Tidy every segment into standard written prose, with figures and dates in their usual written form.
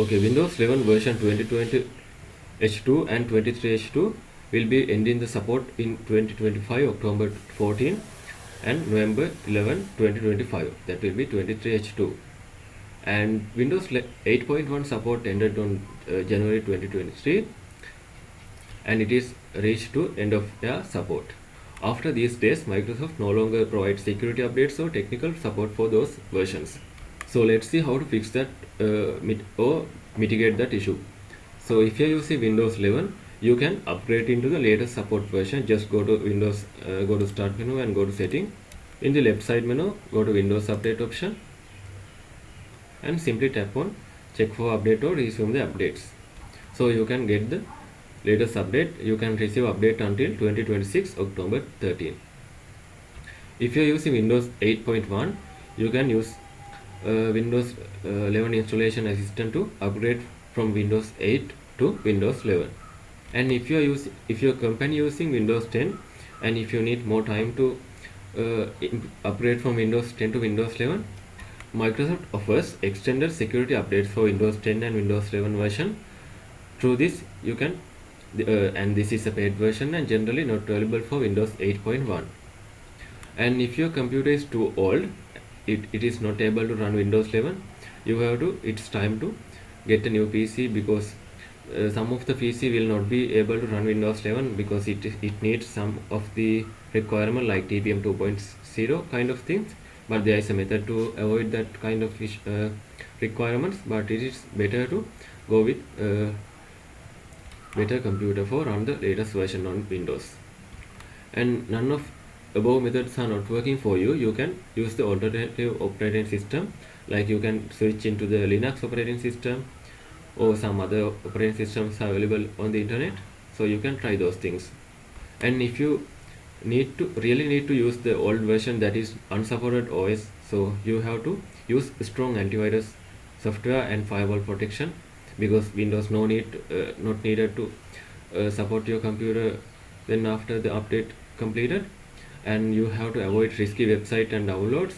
Okay, Windows 11 version 2020 H2 and 23 H2 will be ending the support in 2025 October 14 and November 11 2025. That will be 23 H2. And Windows 8.1 support ended on January 2023, and it is reached to end of their support. After these days, Microsoft no longer provides security updates or technical support for those versions. So let's see how to fix that or mitigate that issue. So if you're using Windows 11, you can upgrade into the latest support version. Just go to Windows, go to Start menu and go to Setting. In the left side menu, go to Windows Update option and simply tap on Check for update or resume the updates. So you can get the latest update. You can receive update until 2026 October 13. If you're using Windows 8.1, you can use Windows 11 installation assistant to upgrade from Windows 8 to Windows 11. And if your company using Windows 10, and if you need more time to upgrade from Windows 10 to Windows 11, Microsoft offers extended security updates for Windows 10 and Windows 11 version. Through this, you can and this is a paid version and generally not available for Windows 8.1. And if your computer is too old, it is not able to run Windows 11, it's time to get a new PC, because some of the PC will not be able to run Windows 11 because it needs some of the requirement like TPM 2.0 kind of things. But there is a method to avoid that kind of requirements, but it is better to go with better computer for run the latest version on Windows. And none of above methods are not working for you, you can use the alternative operating system, like you can switch into the Linux operating system or some other operating systems are available on the internet, so you can try those things. And if you really need to use the old version, that is unsupported OS, so you have to use strong antivirus software and firewall protection, because Windows not needed to support your computer then after the update completed. And you have to avoid risky website and downloads,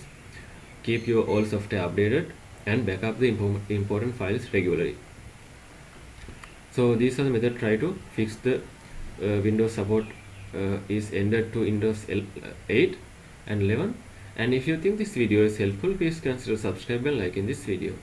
keep your old software updated, and back up the important files regularly. So these are the methods try to fix the Windows support is ended to Windows 8 and 11. And if you think this video is helpful, please consider subscribe and like in this video.